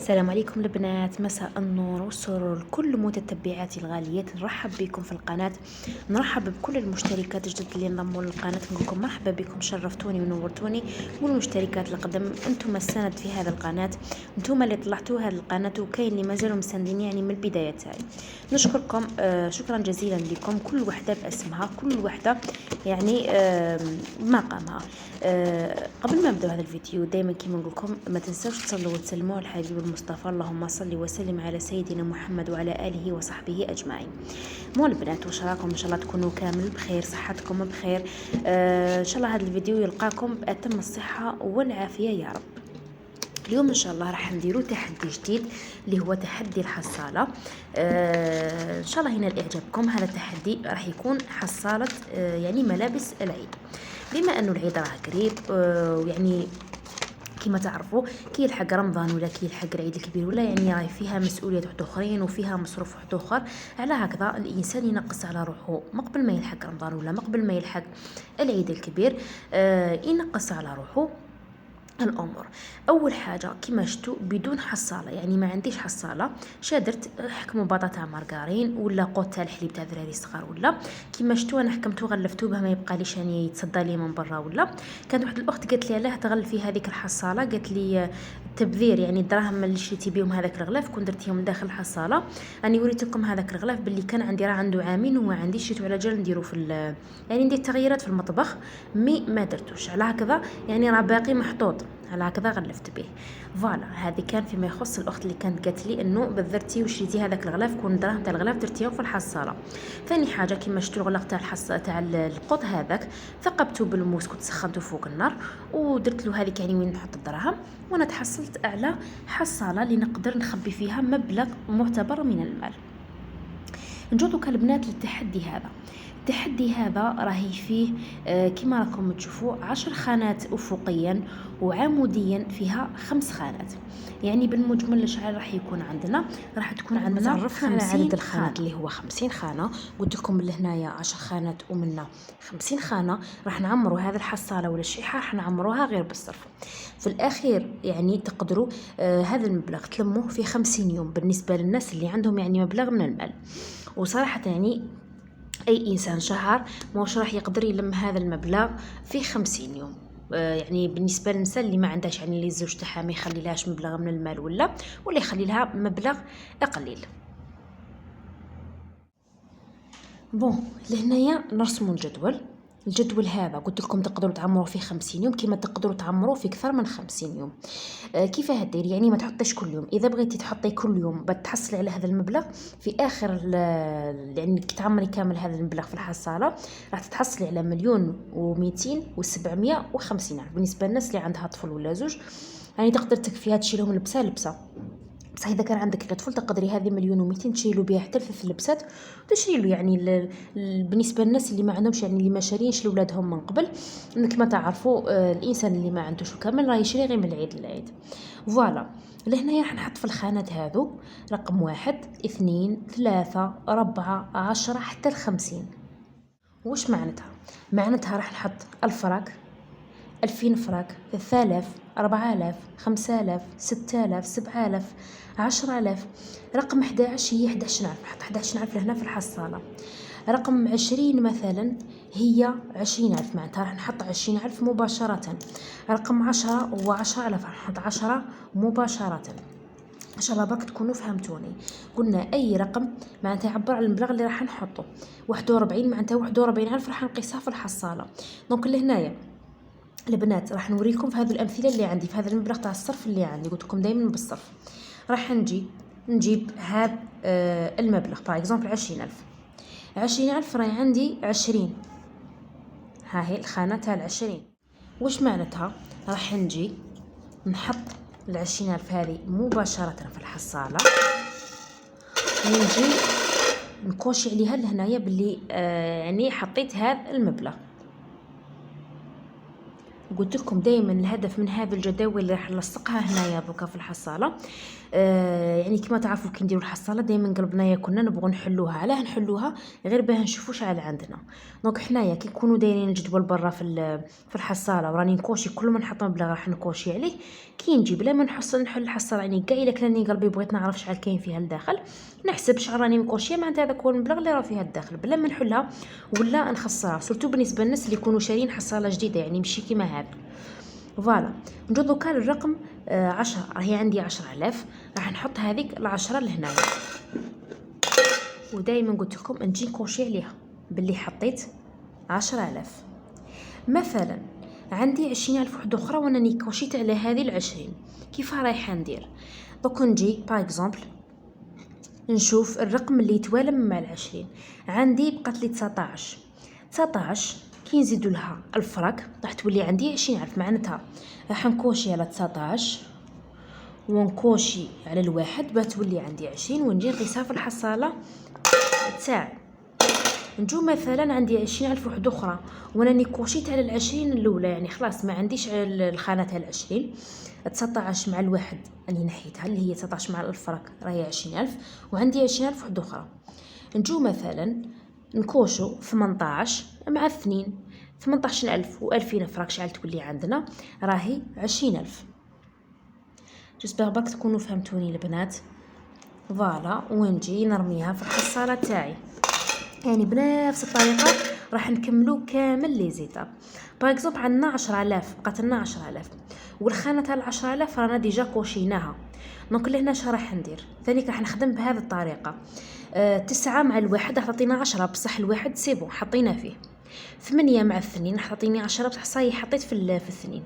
السلام عليكم البنات، مساء النور والسرور لكل متتبعاتي الغاليات. نرحب بكم في القناة، نرحب بكل المشتركات الجدد اللي انضموا للقناة. نقول لكم مرحبا بكم، شرفتوني ونورتوني. والمشتركات القدم انتم السند في هذا القناة، انتم اللي طلعتوا هذه القناة وكاين اللي مازالوا مساندين يعني من البداية تاعي. نشكركم شكرا جزيلا لكم، كل وحدة باسمها، كل وحدة يعني بمقامها. قبل ما نبداو هذا الفيديو دائما كيما نقول لكم ما تنساوش تصلوا وتسلموا على الحبيب المصطفى، اللهم صل وسلم على سيدنا محمد وعلى اله وصحبه اجمعين. مو البنات، واش راكم؟ ان شاء الله تكونوا كامل بخير، صحتكم بخير. ان شاء الله هذا الفيديو يلقاكم باتم الصحه والعافيه يا رب. اليوم ان شاء الله راح نديرو تحدي جديد اللي هو تحدي الحصاله. ان شاء الله هنا اعجابكم. هذا التحدي راح يكون حصاله يعني ملابس العيد، بما انه العيد راه قريب. يعني كما تعرفوا كي يلحق رمضان ولا كي يلحق العيد الكبير ولا يعني راهي فيها مسؤوليات واحد اخرين وفيها مصروف واحد اخر. على هكذا الانسان ينقص على روحه مقبل ما يلحق رمضان ولا مقبل ما يلحق العيد الكبير. ينقص على روحه الامور. اول حاجه كيما شفتوا بدون حصاله، يعني ما عنديش حصاله، شادرت حكموا بطاطا مارغرين ولا قوت تاع الحليب تاع دراري صغار، ولا كيما شفتوا انا حكمتو غلفتو باه ما يبقى ليش يعني يتصدى لي من برا. ولا كانت واحد الاخت قالت لي علاه تغلفي هذيك الحصاله، قالت لي التبذير يعني الدراهم اللي شريتي بهم هذاك الغلاف كون درتيهم داخل الحصاله. راني وريتكم هذاك الغلاف باللي كان عندي راه عنده عامين وما عنديش، شريتو على جال نديرو في يعني ندير تغييرات في المطبخ، ما درتوش على هكذا، يعني راه باقي محطوط على هكذا غلفت به. فوالا هذه كان فيما يخص الاخت اللي كانت قالت لي انه بذرتي وشريتي هذاك الغلاف كون الدراهم تاع الغلاف درتيهم في الحصاله. ثاني حاجه كيما شفتوا الغلاق تاع تاع القط هذاك ثقبته بالموس، كنت سخنته فوق النار ودرت له هذيك يعني وين نحط الدراهم، وانا تحصلت على حصاله اللي نقدر نخبي فيها مبلغ معتبر من المال. نجو دوكا البنات للتحدي هذا. التحدي هذا راهي فيه كما راكم تشوفوا 10 خانات افقيا وعموديا فيها 5 خانات، يعني بالمجمل شحال راح يكون عندنا؟ راح تكون عندنا تعرفنا على عدد الخانات خانة. اللي هو 50 خانه. قلت لكم اللي هنايا 10 خانات ومنا 50 خانه. راح نعمروا هذه الحصاله ولا الشيحه راح نعمروها غير بالصرف. في الاخير يعني تقدروا هذا المبلغ تلموه في 50 يوم بالنسبه للناس اللي عندهم يعني مبلغ من المال. وصراحه يعني اي انسان شهر موش راح يقدر يلم هذا المبلغ في 50 يوم. يعني بالنسبه للنساء اللي ما عندهاش يعني اللي الزوج تاعها ما يخلي لهاش مبلغ من المال ولا يخلي لها مبلغ قليل. بون لهنايا نرسموا الجدول هذا قلت لكم تقدروا تعمروا فيه 50 يوم، كما تقدروا تعمروا في اكثر من 50 يوم. كيف هدير؟ يعني ما تحطيش كل يوم، اذا بغيتي تحطي كل يوم بتحصلي على هذا المبلغ في اخر يعني كي تعمري كامل هذا المبلغ في الحصاله راح تتحصلي على 1,200,750 ألف. بالنسبه للناس اللي عندها طفل ولا زوج يعني تقدر تكفيها تشيلهم لبسه. بصح اذا كان عندك طفل تقدري هذه 1,200,000 تشيلوا بها حتى 3 لبسات وتشري له يعني بالنسبه للناس اللي ما عندهمش يعني اللي ما شارينش لاولادهم من قبل. كما تعرفوا الانسان اللي ما عندوش كامل راه يشري غير من العيد للعيد. فوالا لهنايا راح نحط في الخانات هذو رقم 1 2 3 4 10 حتى 50. وش معناتها راح نحط 1000 فراك، 2000 فراك، 3000، 4000، 5000، 6000، 7000، 10000. رقم 11 هي 11000، نحط 11000 لهنا في الحصالة. رقم 20 مثلا هي 20000، معناتها راح نحط 20000 مباشرة. رقم 10 هو 10000، راح نحط 10 مباشرة. ان شاء الله برك تكونوا فهمتوني. قلنا اي رقم معناتها يعبر على المبلغ اللي راح نحطه. 41 معناتها 41000 راح نقيسها في الحصالة. دونك لهنايا البنات راح نوريكم في هذه الامثله اللي عندي في هذا المبلغ تاع الصرف اللي عندي، قلت لكم دائما بالصرف. راح نجيب هذا المبلغ باغ اكزومبل 20000 راهي عندي 20. ها هي الخانه تاع 20. واش معناتها؟ راح نجي نحط 20000 هذه مباشره في الحصاله ونجي نكوشي عليها لهنايا باللي يعني حطيت هذا المبلغ. قلت لكم دائما الهدف من هذه الجداول اللي راح نلصقها هنايا دوكا في الحصاله. يعني كما تعرفوا كي نديروا الحصاله دائما قلبنايا كنا نبغوا نحلوها. علاه نحلوها؟ غير باه نشوفوا شحال عندنا. دونك حنايا كي نكونوا دايرين الجدول برا في الحصاله وراني نكوشي كل ما نحط مبلغ راح نكوشي عليه، كي نجي بلا ما نحل الحصاله يعني كاع الا كان قلبي بغيت نعرف شحال كاين فيها لداخل، نحسب شحال راني مكوشيه معناتها هذاك هو المبلغ اللي راه فيها الداخل بلا ما نحلها ولا نخسرها. سورتو بالنسبه للناس اللي يكونوا شارين حصاله جديده يعني ماشي كيما هذا. فوالا نجو دوكا الرقم 10 راهي عندي 10,000. راح نحط هذيك ال10 لهنايا، ودائما قلت لكم نجي نكوشي عليها باللي حطيت 10,000. مثلا عندي 20,000 وحده اخرى وانا كوشيت على هذه ال20. كيف رايحه ندير؟ دوك نجي باغ اكزومبل نشوف الرقم اللي يتوالى مع ال20. عندي بقات لي 19 كي نزيد لها الفراق راح تولي عندي 20,000. معناتها راح نكوشي على 19 ونكوشي على الواحد باش تولي عندي 20 ونجي نقيسها في الحصاله تاعي. نجو مثلا عندي 20,000 وحده اخرى وانا كوشيت على ال20 الاولى، يعني خلاص ما عنديش الخانه تاع ال20. 19 مع الواحد اللي نحيتها اللي هي 19 مع الفرق راهي 20,000 وعندي 20,000 وحده اخرى. نجو مثلا نكوشو 18 مع 2 18,000 و2000 فراك شحال تولي عندنا راهي 20,000. جسبر باك تكونوا فهمتوني البنات. فوالا ونجي نرميها في الحصاله تاعي. يعني بنفس الطريقه راح نكملوا كامل لي زيتاب. باغ اكزومبل عندنا 10,000 بقات لنا 10,000 والخانه تاع 10,000 رانا ديجا كوشيناها. دونك لهنا اش راح ندير؟ ثاني راح نخدم بهذه الطريقه. 9 مع الواحد راح تعطينا 10 بصح الواحد سي بون حطينا فيه. 8 مع 2 راح تعطيني 10 بصح صاي حطيت في الاثنين.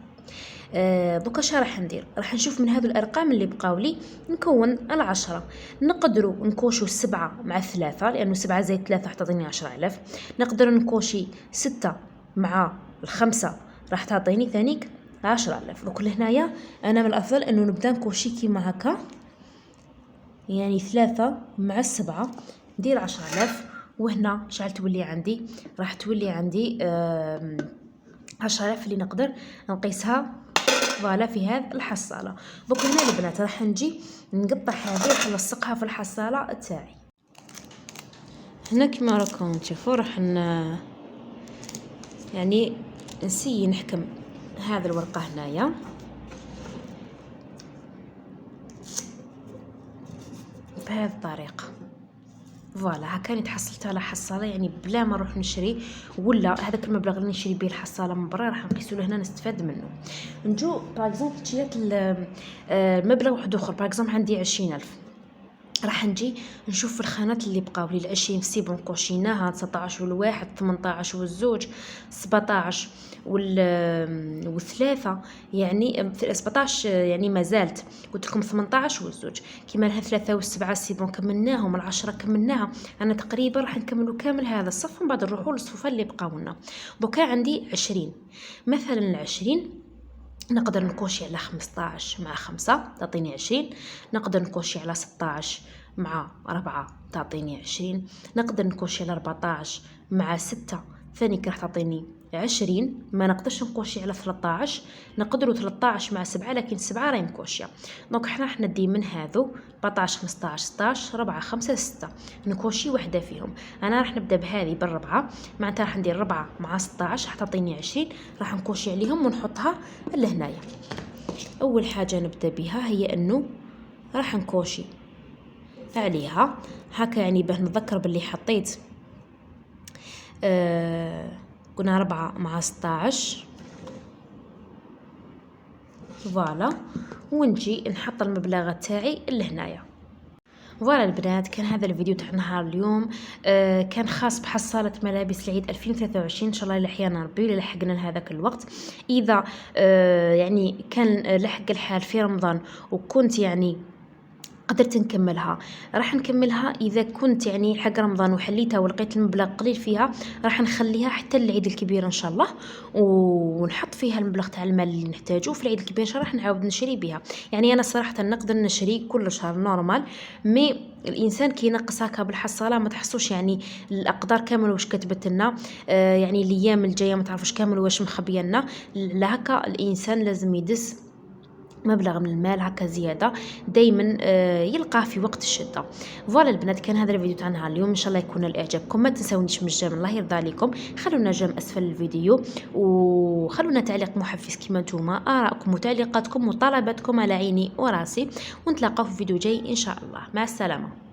دوكا اش راح ندير؟ راح نشوف من هذو الارقام اللي بقاو لي نكون ال10. نقدروا نكوشوا 7 مع 3 لانه 7 زائد 3 راح تعطيني 10,000. نقدر نكوشي 6 مع 5 راح تعطيني ثانيك 10,000. دوك لهنايا انا من الافضل انه نبدا نكوشي كيما هكا، يعني 3 مع 7 ندير 10,000. وهنا شحال تولي عندي؟ راح تولي عندي 10,000 اللي نقدر نقيسها فوالا في هذه الحصاله. دوك هنا البنات راح نجي نقطع هذه راح نلصقها في الحصاله تاعي. هنا كما راكم تشوفوا راح يعني نسي نحكم هذه الورقه هنايا بهذه الطريقه. فوالا هكا تحصلت على حصاله يعني بلا ما نروح نشري ولا هذاك المبلغ اللي نشري به الحصاله من برا راح نقيسو له هنا نستفاد منه. نجو باغ اكزومبل شريت المبلغ واحد اخر باغ اكزومبل عندي 20,000. راح نجي نشوف الخانات اللي بقاو لي 20 سيبون كوشيناها 19 والواحد 18 والزوج 17 والثلاثه يعني 17 يعني ما زالت قلت لكم 18 والزوج كيما لها 3 والسبعه سيبون كملناهم 10 كملناها. انا تقريبا راح نكملوا كامل هذا الصف من بعد نروحوا للصفوف اللي بقاو لنا. دوكا عندي 20 مثلا 20 نقدر نكوشي على 15 مع 5 تعطيني 20. نقدر نكوشي على 16 مع 4 تعطيني 20. نقدر نكوشي على 14 مع 6 ثاني راح تعطيني 20. ما نقدرش نكوشي على 13. نقدروا 13 مع 7 لكن 7 راهي مكوشيه. دونك حنا راح ندي من هذو 14 15 16 4 5 6 نكوشي وحده فيهم. انا راح نبدا بهذه بالربعه معناتها راح ندير 4 مع 16 راح تعطيني 20 راح نكوشي عليهم ونحطها لهنايا. اول حاجه نبدا بها هي انه راح نكوشي عليها هكا يعني باه نتذكر باللي حطيت قلنا 4 مع 16 فوالا ونجي نحط المبلغ تاعي لهنايا. فوالا البنات كان هذا الفيديو تاع نهار اليوم كان خاص بحصالة ملابس العيد 2023 ان شاء الله لحيانا ربي ولا لحقنا لهذاك الوقت. اذا يعني كان لحق الحال في رمضان وكنت يعني قدرت نكملها. راح نكملها اذا كنت يعني حق رمضان وحليتها ولقيت المبلغ قليل فيها، راح نخليها حتى العيد الكبير ان شاء الله، ونحط فيها المبلغ تاع المال اللي نحتاجه. في العيد الكبير ان شاء الله راح نعاود نشري بها. يعني انا صراحه نقدر نشري كل شهر نورمال، مي الانسان كي ينقص هكا بالحصاله ما تحسوش يعني الاقدار كامل واش كتبت لنا. يعني الايام الجايه ما تعرفوش كامل واش مخبيه لنا. لهكا الانسان لازم يدس مبلغ من المال هكا زياده دائما يلقاه في وقت الشده. فوالا البنات، كان هذا الفيديو تاع نهار اليوم، ان شاء الله يكون نال اعجابكم. ما تنسونيش من الجيم، الله يرضى عليكم خلونا جيم اسفل الفيديو، وخلونا تعليق محفز كما نتوما. ارائكم وتعليقاتكم وطلباتكم على عيني وراسي، ونتلاقاو في فيديو جاي ان شاء الله. مع السلامه.